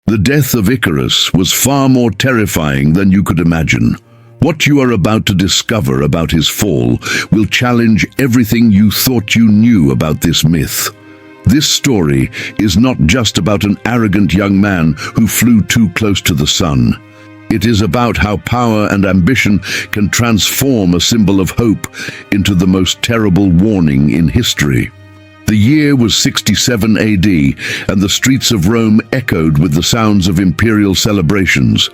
The death of Icarus was far more terrifying than you could imagine. What you are about to discover about his fall will challenge everything you thought you knew about this myth. This story is not just about an arrogant young man who flew too close to the sun. It is about how power and ambition can transform a symbol of hope into the most terrible warning in history. The year was 67 AD, and the streets of Rome echoed with the sounds of imperial celebrations.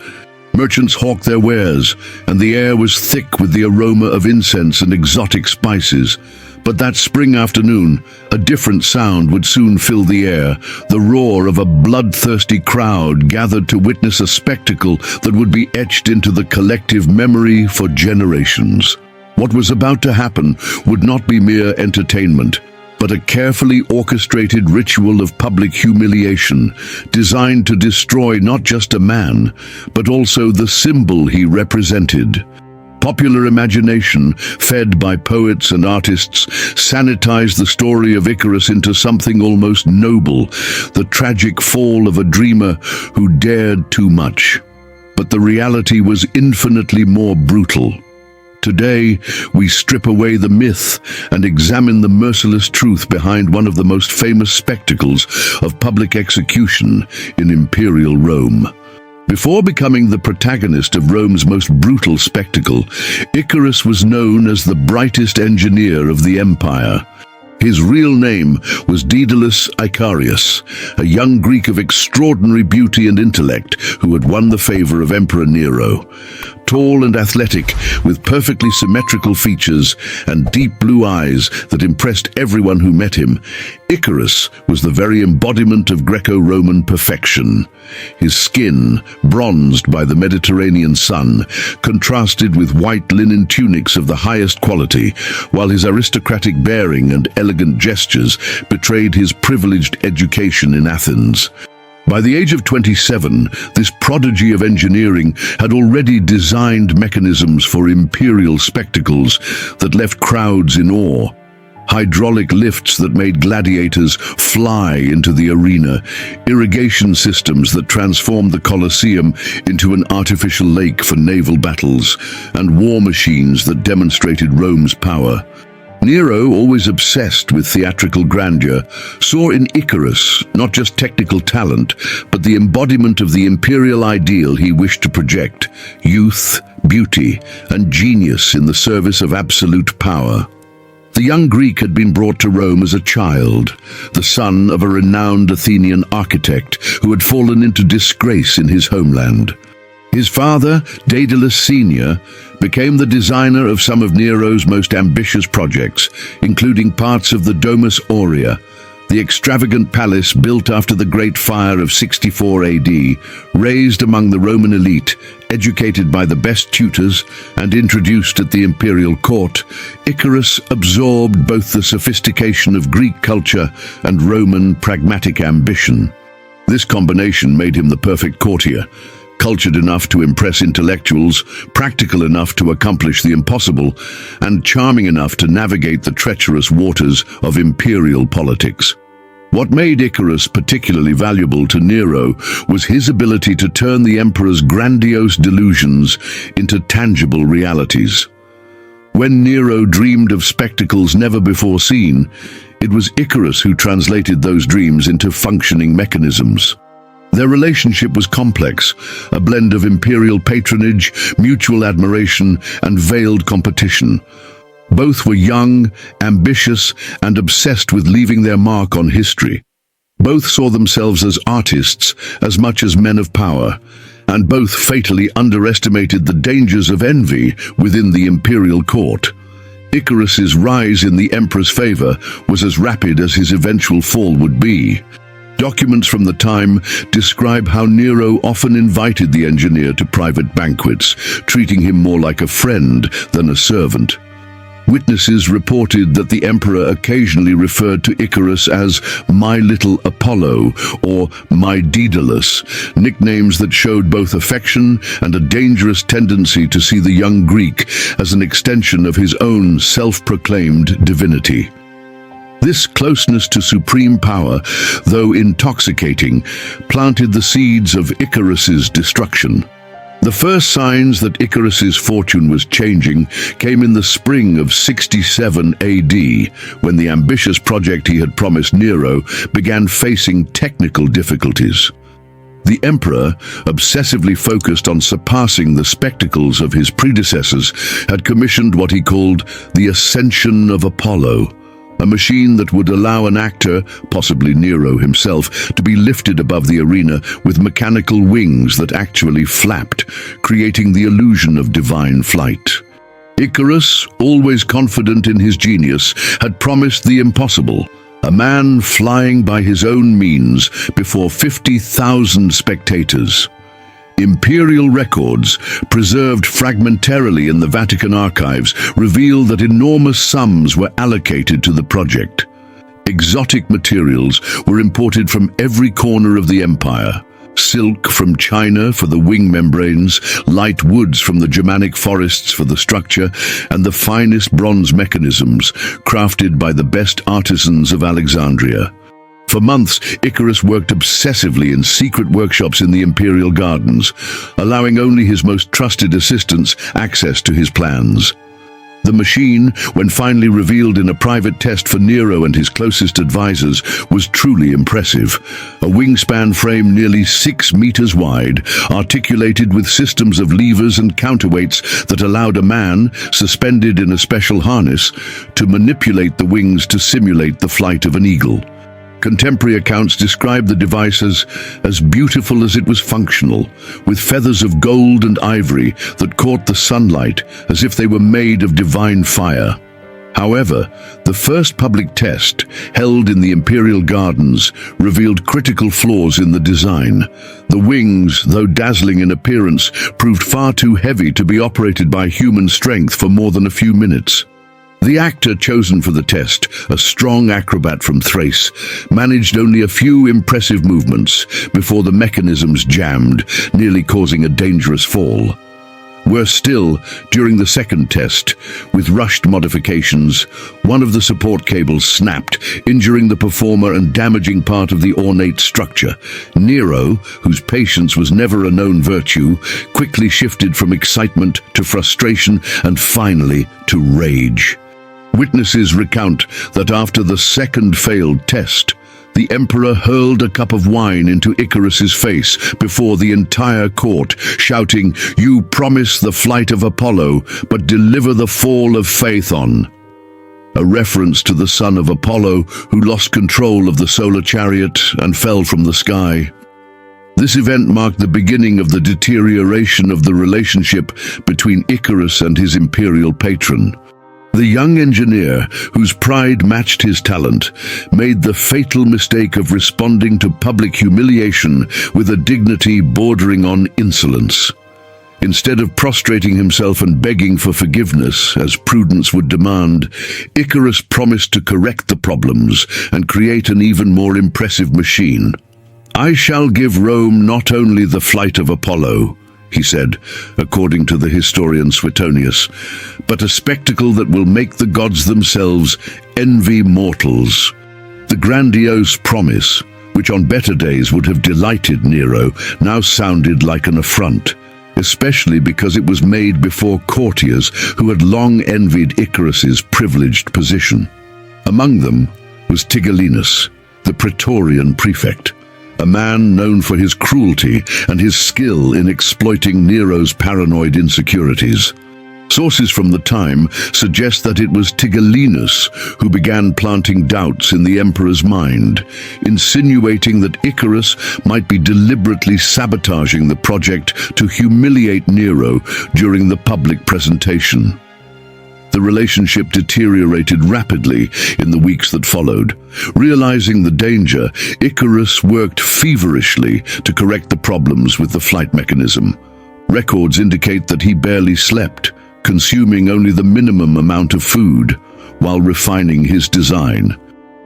Merchants hawked their wares, and the air was thick with the aroma of incense and exotic spices. But that spring afternoon, a different sound would soon fill the air, the roar of a bloodthirsty crowd gathered to witness a spectacle that would be etched into the collective memory for generations. What was about to happen would not be mere entertainment, but a carefully orchestrated ritual of public humiliation designed to destroy not just a man, but also the symbol he represented. Popular imagination, fed by poets and artists, sanitized the story of Icarus into something almost noble, the tragic fall of a dreamer who dared too much. But the reality was infinitely more brutal. Today, we strip away the myth and examine the merciless truth behind one of the most famous spectacles of public execution in imperial Rome. Before becoming the protagonist of Rome's most brutal spectacle, Icarus was known as the brightest engineer of the empire. His real name was Daedalus Icarus, a young Greek of extraordinary beauty and intellect who had won the favor of Emperor Nero. Tall and athletic, with perfectly symmetrical features and deep blue eyes that impressed everyone who met him, Icarus was the very embodiment of Greco-Roman perfection. His skin, bronzed by the Mediterranean sun, contrasted with white linen tunics of the highest quality, while his aristocratic bearing and elegant gestures betrayed his privileged education in Athens. By the age of 27, this prodigy of engineering had already designed mechanisms for imperial spectacles that left crowds in awe. Hydraulic lifts that made gladiators fly into the arena, irrigation systems that transformed the Colosseum into an artificial lake for naval battles, and war machines that demonstrated Rome's power. Nero, always obsessed with theatrical grandeur, saw in Icarus not just technical talent, but the embodiment of the imperial ideal he wished to project: youth, beauty, and genius in the service of absolute power. The young Greek had been brought to Rome as a child, the son of a renowned Athenian architect who had fallen into disgrace in his homeland. His father, Daedalus Sr., became the designer of some of Nero's most ambitious projects, including parts of the Domus Aurea, the extravagant palace built after the Great Fire of 64 AD, raised among the Roman elite, educated by the best tutors, and introduced at the imperial court. Icarus absorbed both the sophistication of Greek culture and Roman pragmatic ambition. This combination made him the perfect courtier, cultured enough to impress intellectuals, practical enough to accomplish the impossible, and charming enough to navigate the treacherous waters of imperial politics. What made Icarus particularly valuable to Nero was his ability to turn the emperor's grandiose delusions into tangible realities. When Nero dreamed of spectacles never before seen, it was Icarus who translated those dreams into functioning mechanisms. Their relationship was complex, a blend of imperial patronage, mutual admiration, and veiled competition. Both were young, ambitious, and obsessed with leaving their mark on history. Both saw themselves as artists as much as men of power, and both fatally underestimated the dangers of envy within the imperial court. Icarus's rise in the emperor's favor was as rapid as his eventual fall would be. Documents from the time describe how Nero often invited the engineer to private banquets, treating him more like a friend than a servant. Witnesses reported that the emperor occasionally referred to Icarus as "my little Apollo" or "my Daedalus," nicknames that showed both affection and a dangerous tendency to see the young Greek as an extension of his own self-proclaimed divinity. This closeness to supreme power, though intoxicating, planted the seeds of Icarus's destruction. The first signs that Icarus's fortune was changing came in the spring of 67 AD, when the ambitious project he had promised Nero began facing technical difficulties. The emperor, obsessively focused on surpassing the spectacles of his predecessors, had commissioned what he called the Ascension of Apollo, a machine that would allow an actor, possibly Nero himself, to be lifted above the arena with mechanical wings that actually flapped, creating the illusion of divine flight. Icarus, always confident in his genius, had promised the impossible: a man flying by his own means before 50,000 spectators. Imperial records, preserved fragmentarily in the Vatican archives, reveal that enormous sums were allocated to the project. Exotic materials were imported from every corner of the empire: silk from China for the wing membranes, light woods from the Germanic forests for the structure, and the finest bronze mechanisms crafted by the best artisans of Alexandria. For months, Icarus worked obsessively in secret workshops in the imperial gardens, allowing only his most trusted assistants access to his plans. The machine, when finally revealed in a private test for Nero and his closest advisors, was truly impressive. A wingspan frame nearly 6 meters wide, articulated with systems of levers and counterweights that allowed a man, suspended in a special harness, to manipulate the wings to simulate the flight of an eagle. Contemporary accounts describe the device as beautiful as it was functional, with feathers of gold and ivory that caught the sunlight as if they were made of divine fire. However, the first public test, held in the Imperial Gardens, revealed critical flaws in the design. The wings, though dazzling in appearance, proved far too heavy to be operated by human strength for more than a few minutes. The actor chosen for the test, a strong acrobat from Thrace, managed only a few impressive movements before the mechanisms jammed, nearly causing a dangerous fall. Worse still, during the second test, with rushed modifications, one of the support cables snapped, injuring the performer and damaging part of the ornate structure. Nero, whose patience was never a known virtue, quickly shifted from excitement to frustration and finally to rage. Witnesses recount that after the second failed test, the emperor hurled a cup of wine into Icarus's face before the entire court, shouting, "You promise the flight of Apollo, but deliver the fall of Phaethon," a reference to the son of Apollo who lost control of the solar chariot and fell from the sky. This event marked the beginning of the deterioration of the relationship between Icarus and his imperial patron. The young engineer, whose pride matched his talent, made the fatal mistake of responding to public humiliation with a dignity bordering on insolence. Instead of prostrating himself and begging for forgiveness, as prudence would demand, Icarus promised to correct the problems and create an even more impressive machine. "I shall give Rome not only the flight of Apollo," he said, according to the historian Suetonius, "but a spectacle that will make the gods themselves envy mortals." The grandiose promise, which on better days would have delighted Nero, now sounded like an affront, especially because it was made before courtiers who had long envied Icarus's privileged position. Among them was Tigellinus, the Praetorian prefect, a man known for his cruelty and his skill in exploiting Nero's paranoid insecurities. Sources from the time suggest that it was Tigellinus who began planting doubts in the emperor's mind, insinuating that Icarus might be deliberately sabotaging the project to humiliate Nero during the public presentation. The relationship deteriorated rapidly in the weeks that followed. Realizing the danger, Icarus worked feverishly to correct the problems with the flight mechanism. Records indicate that he barely slept, consuming only the minimum amount of food, while refining his design.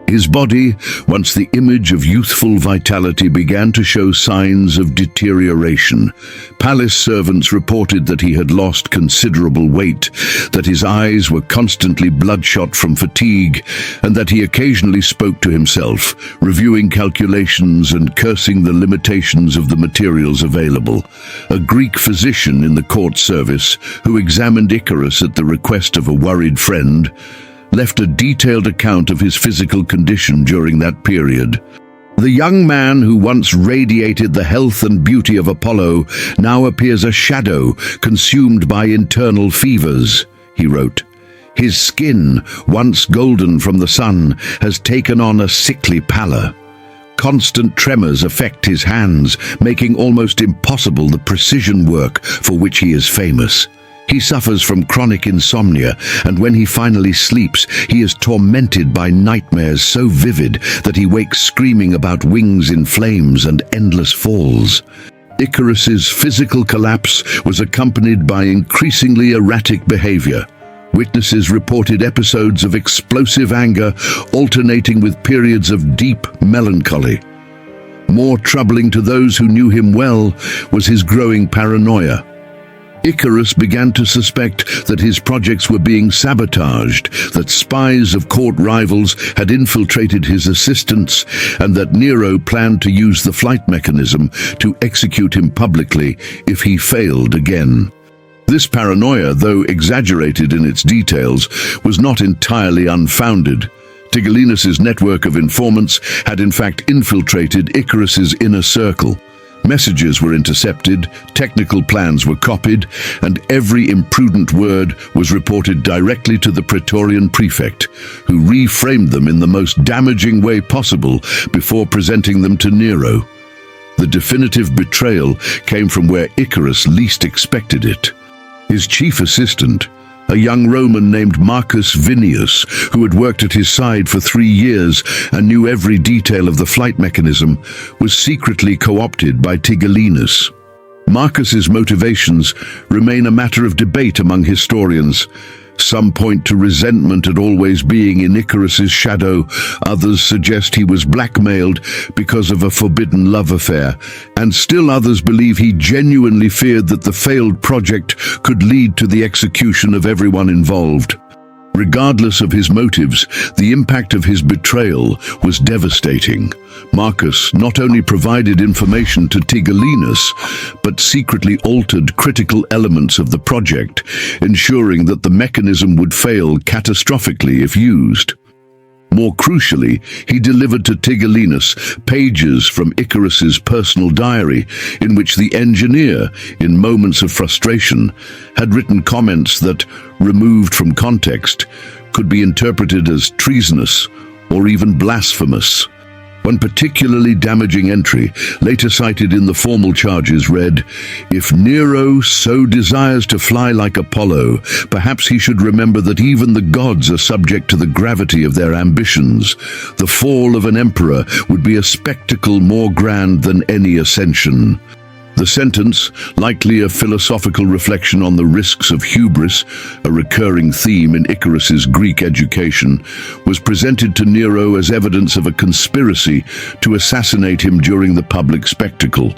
His body, once the image of youthful vitality, began to show signs of deterioration. Palace servants reported that he had lost considerable weight, that his eyes were constantly bloodshot from fatigue, and that he occasionally spoke to himself, reviewing calculations and cursing the limitations of the materials available. A Greek physician in the court service, who examined Icarus at the request of a worried friend, left a detailed account of his physical condition during that period. The young man who once radiated the health and beauty of Apollo now appears a shadow consumed by internal fevers, he wrote. His skin, once golden from the sun, has taken on a sickly pallor. Constant tremors affect his hands, making almost impossible the precision work for which he is famous. He suffers from chronic insomnia, and when he finally sleeps, he is tormented by nightmares so vivid that he wakes screaming about wings in flames and endless falls. Icarus's physical collapse was accompanied by increasingly erratic behavior. Witnesses reported episodes of explosive anger alternating with periods of deep melancholy. More troubling to those who knew him well was his growing paranoia. Icarus began to suspect that his projects were being sabotaged, that spies of court rivals had infiltrated his assistants, and that Nero planned to use the flight mechanism to execute him publicly if he failed again. This paranoia, though exaggerated in its details, was not entirely unfounded. Tigellinus's network of informants had in fact infiltrated Icarus's inner circle. Messages were intercepted, technical plans were copied, and every imprudent word was reported directly to the Praetorian prefect, who reframed them in the most damaging way possible before presenting them to Nero. The definitive betrayal came from where Icarus least expected it. His chief assistant, a young Roman named Marcus Vinius, who had worked at his side for 3 years and knew every detail of the flight mechanism, was secretly co-opted by Tigellinus. Marcus's motivations remain a matter of debate among historians. Some point to resentment at always being in Icarus's shadow, others suggest he was blackmailed because of a forbidden love affair, and still others believe he genuinely feared that the failed project could lead to the execution of everyone involved. Regardless of his motives, the impact of his betrayal was devastating. Marcus not only provided information to Tigellinus, but secretly altered critical elements of the project, ensuring that the mechanism would fail catastrophically if used. More crucially, he delivered to Tigellinus pages from Icarus's personal diary, in which the engineer, in moments of frustration, had written comments that, removed from context, could be interpreted as treasonous or even blasphemous. One particularly damaging entry, later cited in the formal charges, read, "If Nero so desires to fly like Apollo, perhaps he should remember that even the gods are subject to the gravity of their ambitions. The fall of an emperor would be a spectacle more grand than any ascension." The sentence, likely a philosophical reflection on the risks of hubris, a recurring theme in Icarus's Greek education, was presented to Nero as evidence of a conspiracy to assassinate him during the public spectacle.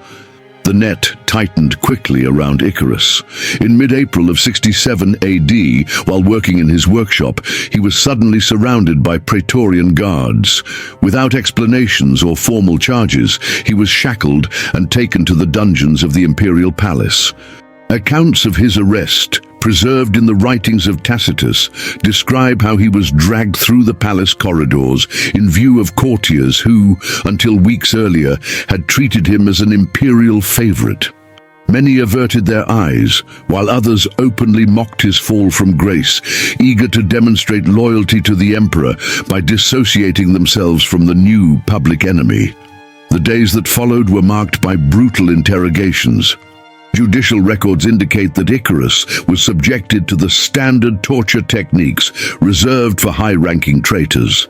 The net tightened quickly around Icarus. In mid-April of 67 AD, while working in his workshop, he was suddenly surrounded by Praetorian guards. Without explanations or formal charges, he was shackled and taken to the dungeons of the imperial palace. Accounts of his arrest, preserved in the writings of Tacitus, describe how he was dragged through the palace corridors in view of courtiers who, until weeks earlier, had treated him as an imperial favorite. Many averted their eyes, while others openly mocked his fall from grace, eager to demonstrate loyalty to the emperor by dissociating themselves from the new public enemy. The days that followed were marked by brutal interrogations. Judicial records indicate that Icarus was subjected to the standard torture techniques reserved for high-ranking traitors.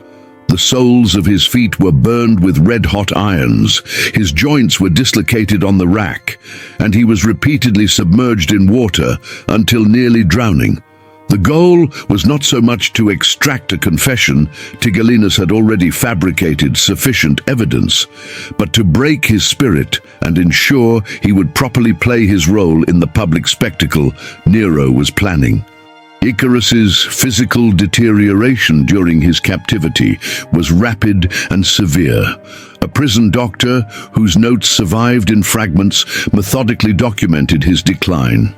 The soles of his feet were burned with red-hot irons, his joints were dislocated on the rack, and he was repeatedly submerged in water until nearly drowning. The goal was not so much to extract a confession, Tigellinus had already fabricated sufficient evidence, but to break his spirit and ensure he would properly play his role in the public spectacle Nero was planning. Icarus's physical deterioration during his captivity was rapid and severe. A prison doctor, whose notes survived in fragments, methodically documented his decline.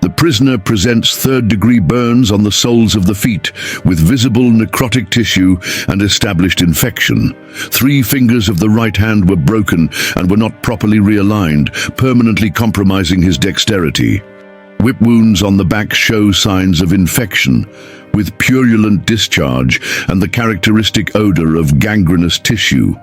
The prisoner presents third-degree burns on the soles of the feet, with visible necrotic tissue and established infection. 3 fingers of the right hand were broken and were not properly realigned, permanently compromising his dexterity. Whip wounds on the back show signs of infection, with purulent discharge and the characteristic odor of gangrenous tissue.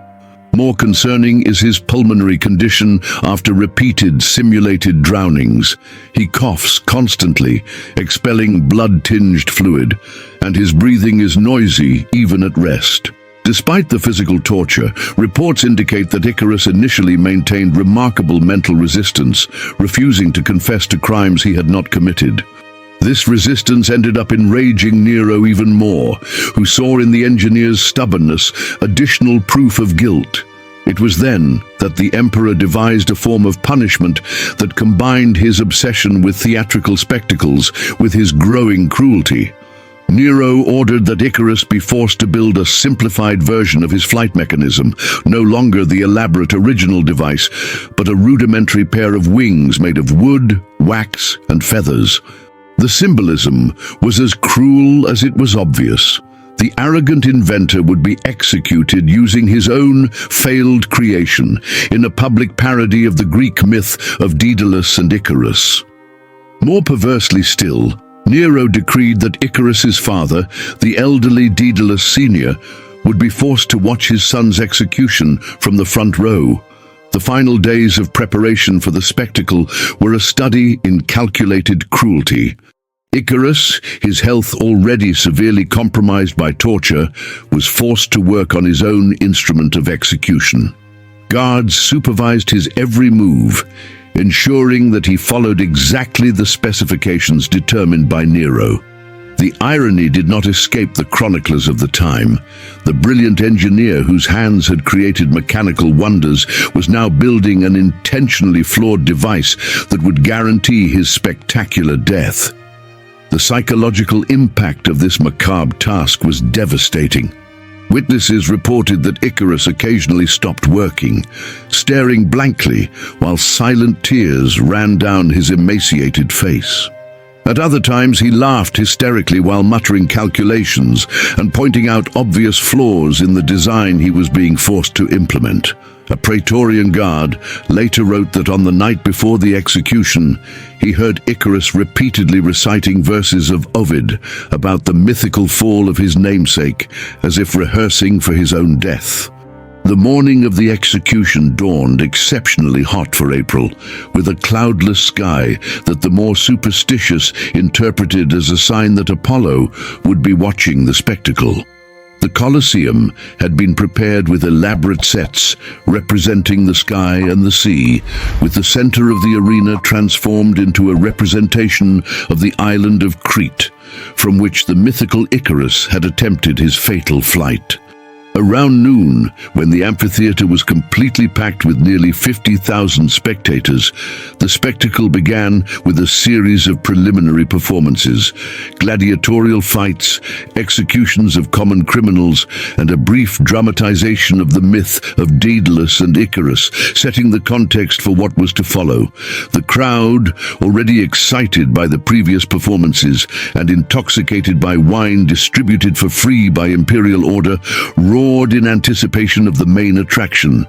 More concerning is his pulmonary condition after repeated simulated drownings. He coughs constantly, expelling blood-tinged fluid, and his breathing is noisy even at rest. Despite the physical torture, reports indicate that Icarus initially maintained remarkable mental resistance, refusing to confess to crimes he had not committed. This resistance ended up enraging Nero even more, who saw in the engineer's stubbornness additional proof of guilt. It was then that the emperor devised a form of punishment that combined his obsession with theatrical spectacles with his growing cruelty. Nero ordered that Icarus be forced to build a simplified version of his flight mechanism, no longer the elaborate original device, but a rudimentary pair of wings made of wood, wax, and feathers. The symbolism was as cruel as it was obvious. The arrogant inventor would be executed using his own failed creation in a public parody of the Greek myth of Daedalus and Icarus. More perversely still, Nero decreed that Icarus's father, the elderly Daedalus Sr., would be forced to watch his son's execution from the front row. The final days of preparation for the spectacle were a study in calculated cruelty. Icarus, his health already severely compromised by torture, was forced to work on his own instrument of execution. Guards supervised his every move, ensuring that he followed exactly the specifications determined by Nero. The irony did not escape the chroniclers of the time. The brilliant engineer whose hands had created mechanical wonders was now building an intentionally flawed device that would guarantee his spectacular death. The psychological impact of this macabre task was devastating. Witnesses reported that Icarus occasionally stopped working, staring blankly while silent tears ran down his emaciated face. At other times he laughed hysterically while muttering calculations and pointing out obvious flaws in the design he was being forced to implement. A Praetorian guard later wrote that on the night before the execution, he heard Icarus repeatedly reciting verses of Ovid about the mythical fall of his namesake, as if rehearsing for his own death. The morning of the execution dawned exceptionally hot for April, with a cloudless sky that the more superstitious interpreted as a sign that Apollo would be watching the spectacle. The Colosseum had been prepared with elaborate sets representing the sky and the sea, with the center of the arena transformed into a representation of the island of Crete, from which the mythical Icarus had attempted his fatal flight. Around noon, when the amphitheater was completely packed with nearly 50,000 spectators, the spectacle began with a series of preliminary performances, gladiatorial fights, executions of common criminals, and a brief dramatization of the myth of Daedalus and Icarus, setting the context for what was to follow. The crowd, already excited by the previous performances and intoxicated by wine distributed for free by imperial order, roared in anticipation of the main attraction.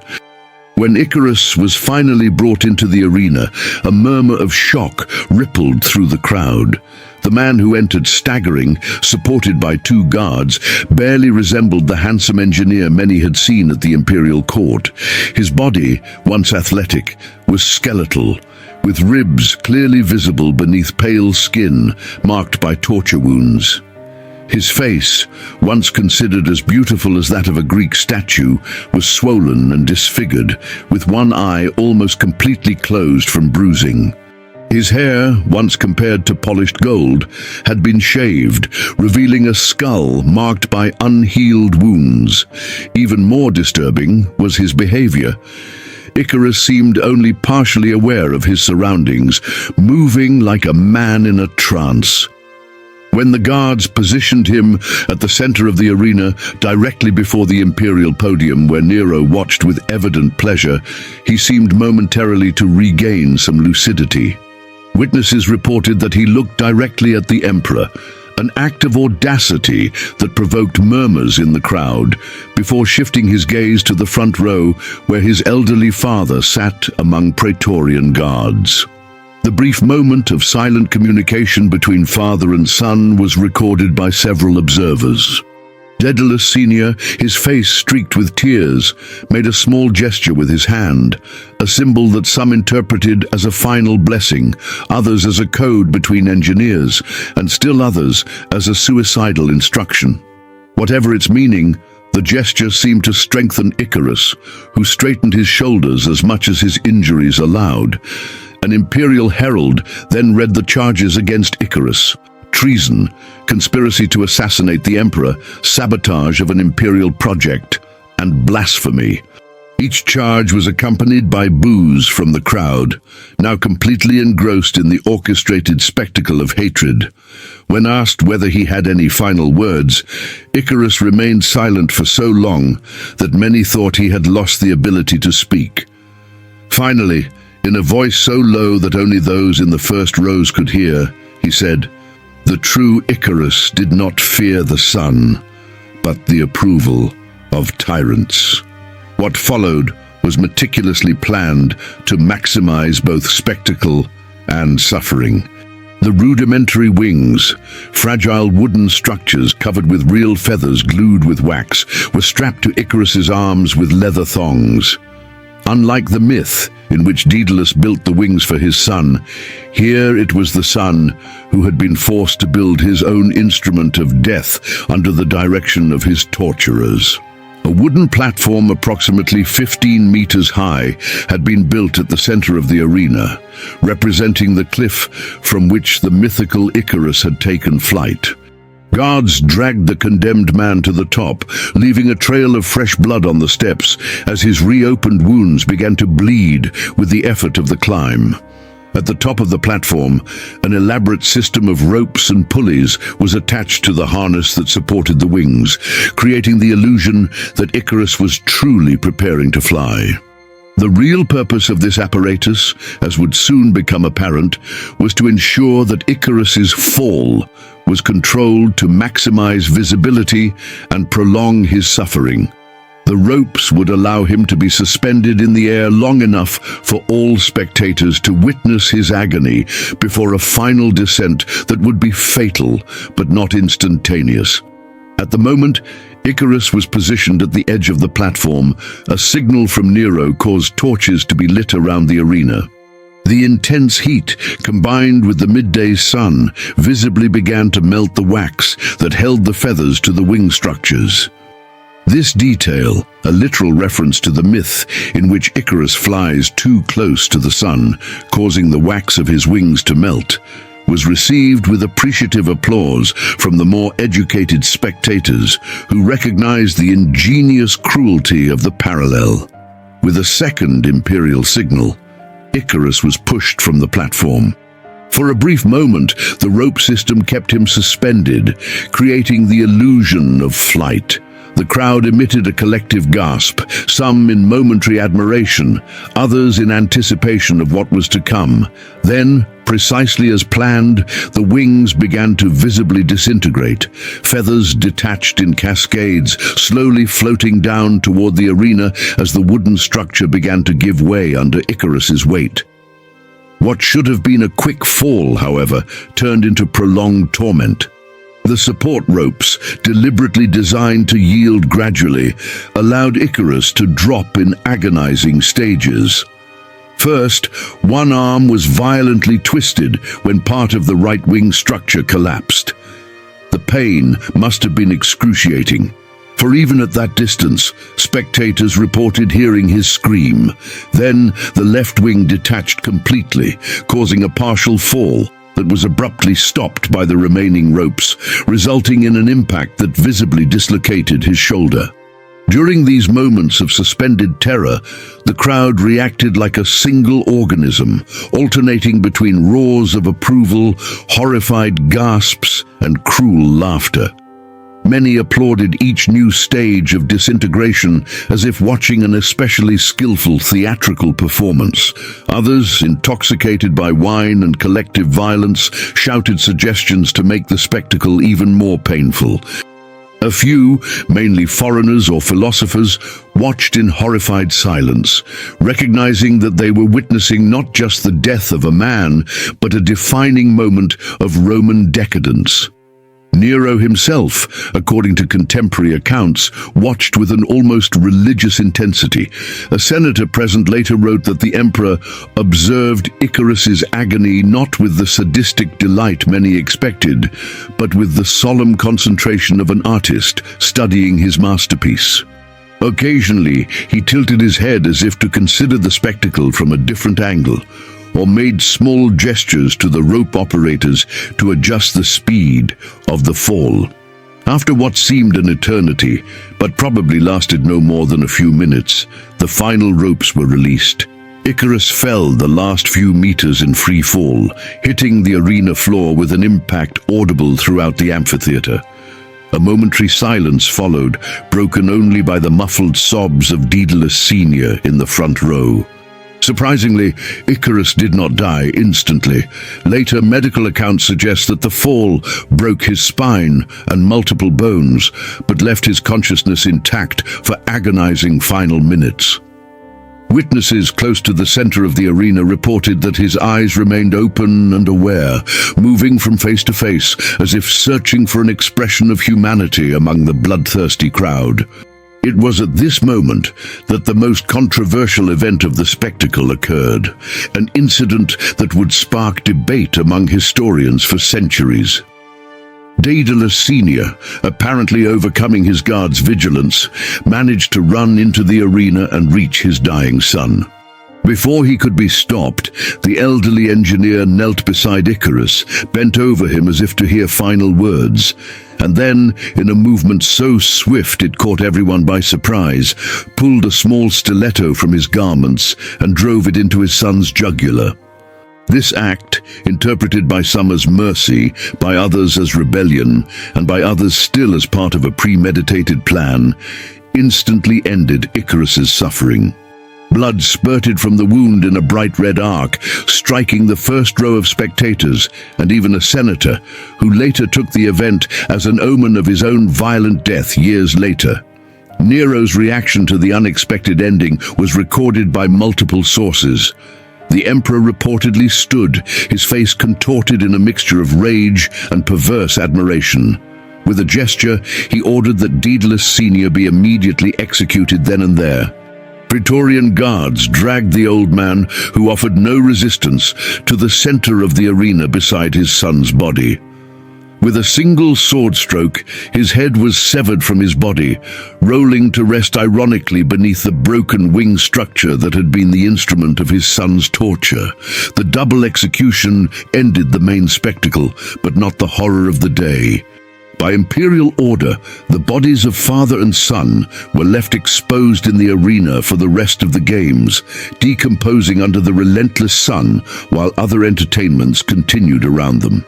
When Icarus was finally brought into the arena, a murmur of shock rippled through the crowd. The man who entered staggering, supported by 2 guards, barely resembled the handsome engineer many had seen at the imperial court. His body, once athletic, was skeletal, with ribs clearly visible beneath pale skin marked by torture wounds. His face, once considered as beautiful as that of a Greek statue, was swollen and disfigured, with one eye almost completely closed from bruising. His hair, once compared to polished gold, had been shaved, revealing a skull marked by unhealed wounds. Even more disturbing was his behavior. Icarus seemed only partially aware of his surroundings, moving like a man in a trance. When the guards positioned him at the center of the arena, directly before the imperial podium where Nero watched with evident pleasure, he seemed momentarily to regain some lucidity. Witnesses reported that he looked directly at the emperor, an act of audacity that provoked murmurs in the crowd, before shifting his gaze to the front row where his elderly father sat among Praetorian guards. The brief moment of silent communication between father and son was recorded by several observers. Daedalus Sr., his face streaked with tears, made a small gesture with his hand, a symbol that some interpreted as a final blessing, others as a code between engineers, and still others as a suicidal instruction. Whatever its meaning, the gesture seemed to strengthen Icarus, who straightened his shoulders as much as his injuries allowed. An imperial herald then read the charges against Icarus: treason, conspiracy to assassinate the emperor, sabotage of an imperial project, and blasphemy. Each charge was accompanied by boos from the crowd, now completely engrossed in the orchestrated spectacle of hatred. When asked whether he had any final words, Icarus remained silent for so long that many thought he had lost the ability to speak. Finally, in a voice so low that only those in the first rows could hear, he said, "The true Icarus did not fear the sun, but the approval of tyrants." What followed was meticulously planned to maximize both spectacle and suffering. The rudimentary wings, fragile wooden structures covered with real feathers glued with wax, were strapped to Icarus's arms with leather thongs. Unlike the myth in which Daedalus built the wings for his son, here it was the son who had been forced to build his own instrument of death under the direction of his torturers. A wooden platform approximately 15 meters high had been built at the center of the arena, representing the cliff from which the mythical Icarus had taken flight. Guards dragged the condemned man to the top, leaving a trail of fresh blood on the steps as his reopened wounds began to bleed with the effort of the climb. At the top of the platform, an elaborate system of ropes and pulleys was attached to the harness that supported the wings, creating the illusion that Icarus was truly preparing to fly. The real purpose of this apparatus, as would soon become apparent, was to ensure that Icarus's fall was controlled to maximize visibility and prolong his suffering. The ropes would allow him to be suspended in the air long enough for all spectators to witness his agony before a final descent that would be fatal but not instantaneous. At the moment, Icarus was positioned at the edge of the platform. A signal from Nero caused torches to be lit around the arena. The intense heat, combined with the midday sun, visibly began to melt the wax that held the feathers to the wing structures. This detail, a literal reference to the myth in which Icarus flies too close to the sun, causing the wax of his wings to melt, was received with appreciative applause from the more educated spectators who recognized the ingenious cruelty of the parallel. With a second imperial signal, Icarus was pushed from the platform. For a brief moment, the rope system kept him suspended, creating the illusion of flight. The crowd emitted a collective gasp, some in momentary admiration, others in anticipation of what was to come. Then, precisely as planned, the wings began to visibly disintegrate, feathers detached in cascades, slowly floating down toward the arena as the wooden structure began to give way under Icarus's weight. What should have been a quick fall, however, turned into prolonged torment. The support ropes, deliberately designed to yield gradually, allowed Icarus to drop in agonizing stages. First, one arm was violently twisted when part of the right wing structure collapsed. The pain must have been excruciating. for even at that distance, spectators reported hearing his scream. Then the left wing detached completely, causing a partial fall that was abruptly stopped by the remaining ropes, resulting in an impact that visibly dislocated his shoulder. During these moments of suspended terror, the crowd reacted like a single organism, alternating between roars of approval, horrified gasps, and cruel laughter. Many applauded each new stage of disintegration as if watching an especially skillful theatrical performance. Others, intoxicated by wine and collective violence, shouted suggestions to make the spectacle even more painful. A few, mainly foreigners or philosophers, watched in horrified silence, recognizing that they were witnessing not just the death of a man, but a defining moment of Roman decadence. Nero himself, according to contemporary accounts, watched with an almost religious intensity. A senator present later wrote that the emperor observed Icarus's agony not with the sadistic delight many expected, but with the solemn concentration of an artist studying his masterpiece. Occasionally, he tilted his head as if to consider the spectacle from a different angle, or made small gestures to the rope operators to adjust the speed of the fall. After what seemed an eternity, but probably lasted no more than a few minutes, the final ropes were released. Icarus fell the last few meters in free fall, hitting the arena floor with an impact audible throughout the amphitheater. A momentary silence followed, broken only by the muffled sobs of Daedalus Sr. in the front row. Surprisingly, Icarus did not die instantly. Later medical accounts suggest that the fall broke his spine and multiple bones, but left his consciousness intact for agonizing final minutes. Witnesses close to the center of the arena reported that his eyes remained open and aware, moving from face to face as if searching for an expression of humanity among the bloodthirsty crowd. It was at this moment that the most controversial event of the spectacle occurred, an incident that would spark debate among historians for centuries. Daedalus Sr., apparently overcoming his guard's vigilance, managed to run into the arena and reach his dying son. Before he could be stopped, the elderly engineer knelt beside Icarus, bent over him as if to hear final words, and then, in a movement so swift it caught everyone by surprise, pulled a small stiletto from his garments and drove it into his son's jugular. This act, interpreted by some as mercy, by others as rebellion, and by others still as part of a premeditated plan, instantly ended Icarus's suffering. Blood spurted from the wound in a bright red arc, striking the first row of spectators and even a senator, who later took the event as an omen of his own violent death years later. Nero's reaction to the unexpected ending was recorded by multiple sources. The emperor reportedly stood, his face contorted in a mixture of rage and perverse admiration. With a gesture, he ordered that Daedalus Sr. be immediately executed then and there. Praetorian guards dragged the old man, who offered no resistance, to the center of the arena beside his son's body. With a single sword stroke, his head was severed from his body, rolling to rest ironically beneath the broken wing structure that had been the instrument of his son's torture. The double execution ended the main spectacle, but not the horror of the day. By imperial order, the bodies of father and son were left exposed in the arena for the rest of the games, decomposing under the relentless sun while other entertainments continued around them.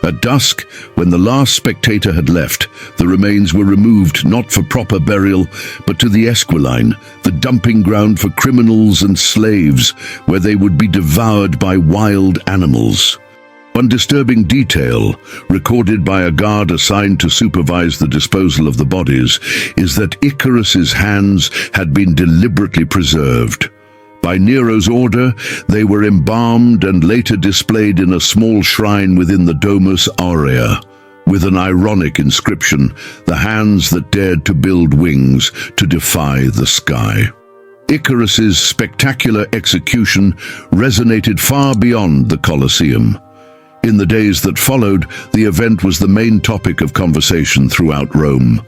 At dusk, when the last spectator had left, the remains were removed not for proper burial, but to the Esquiline, the dumping ground for criminals and slaves, where they would be devoured by wild animals. One disturbing detail, recorded by a guard assigned to supervise the disposal of the bodies, is that Icarus's hands had been deliberately preserved. By Nero's order, they were embalmed and later displayed in a small shrine within the Domus Aurea, with an ironic inscription, "The hands that dared to build wings to defy the sky." Icarus's spectacular execution resonated far beyond the Colosseum. In the days that followed, the event was the main topic of conversation throughout Rome.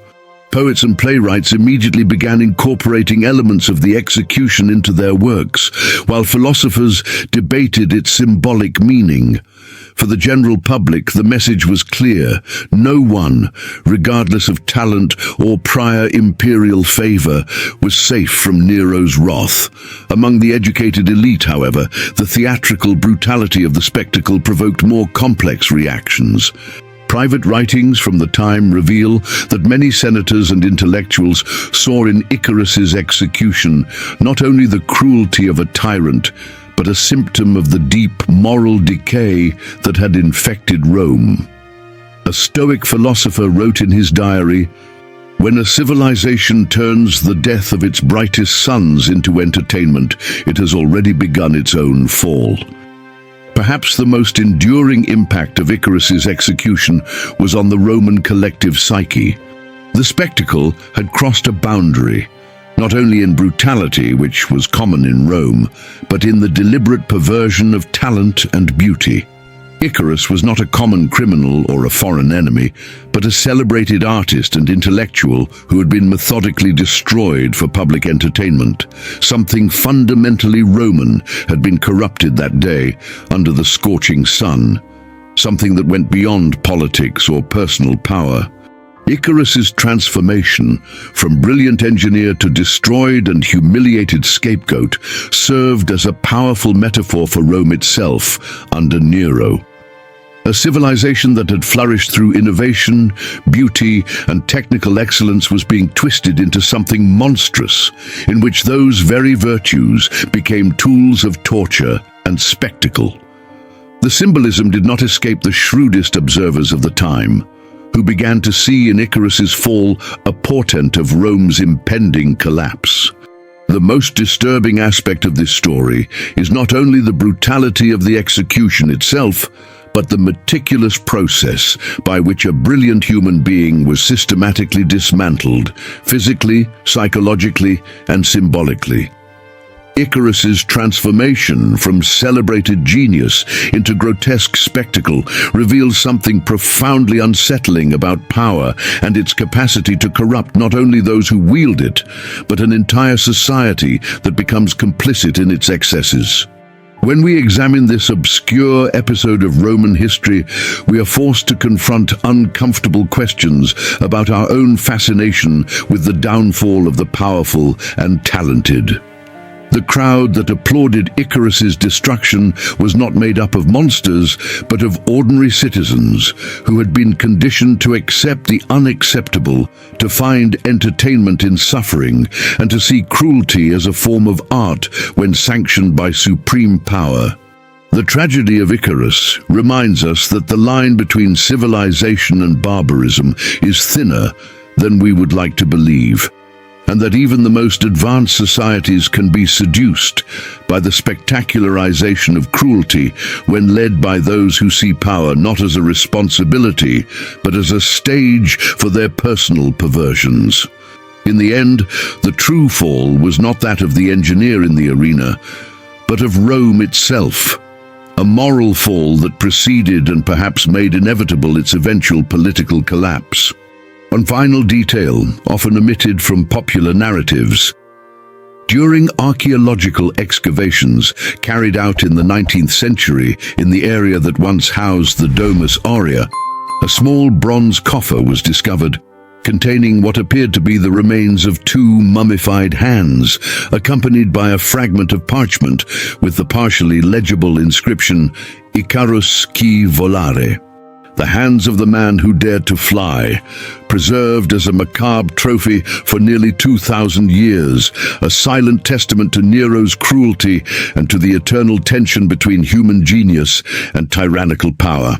Poets and playwrights immediately began incorporating elements of the execution into their works, while philosophers debated its symbolic meaning. For the general public, the message was clear. No one, regardless of talent or prior imperial favor, was safe from Nero's wrath. Among the educated elite, however, the theatrical brutality of the spectacle provoked more complex reactions. Private writings from the time reveal that many senators and intellectuals saw in Icarus's execution not only the cruelty of a tyrant, but a symptom of the deep moral decay that had infected Rome. A Stoic philosopher wrote in his diary, "When a civilization turns the death of its brightest sons into entertainment, it has already begun its own fall." Perhaps the most enduring impact of Icarus's execution was on the Roman collective psyche. The spectacle had crossed a boundary, not only in brutality, which was common in Rome, but in the deliberate perversion of talent and beauty. Icarus was not a common criminal or a foreign enemy, but a celebrated artist and intellectual who had been methodically destroyed for public entertainment. Something fundamentally Roman had been corrupted that day under the scorching sun, something that went beyond politics or personal power. Icarus's transformation, from brilliant engineer to destroyed and humiliated scapegoat, served as a powerful metaphor for Rome itself under Nero. A civilization that had flourished through innovation, beauty, and technical excellence was being twisted into something monstrous, in which those very virtues became tools of torture and spectacle. The symbolism did not escape the shrewdest observers of the time, who began to see in Icarus's fall a portent of Rome's impending collapse. The most disturbing aspect of this story is not only the brutality of the execution itself, but the meticulous process by which a brilliant human being was systematically dismantled, physically, psychologically, and symbolically. Icarus's transformation from celebrated genius into grotesque spectacle reveals something profoundly unsettling about power and its capacity to corrupt not only those who wield it, but an entire society that becomes complicit in its excesses. When we examine this obscure episode of Roman history, we are forced to confront uncomfortable questions about our own fascination with the downfall of the powerful and talented. The crowd that applauded Icarus's destruction was not made up of monsters, but of ordinary citizens who had been conditioned to accept the unacceptable, to find entertainment in suffering, and to see cruelty as a form of art when sanctioned by supreme power. The tragedy of Icarus reminds us that the line between civilization and barbarism is thinner than we would like to believe, and that even the most advanced societies can be seduced by the spectacularization of cruelty when led by those who see power not as a responsibility, but as a stage for their personal perversions. In the end, the true fall was not that of the engineer in the arena, but of Rome itself, a moral fall that preceded and perhaps made inevitable its eventual political collapse. One final detail, often omitted from popular narratives. During archaeological excavations carried out in the 19th century in the area that once housed the Domus Aurea, a small bronze coffer was discovered containing what appeared to be the remains of two mummified hands, accompanied by a fragment of parchment with the partially legible inscription, "Icarus qui volare," the hands of the man who dared to fly, preserved as a macabre trophy for nearly 2,000 years, a silent testament to Nero's cruelty and to the eternal tension between human genius and tyrannical power.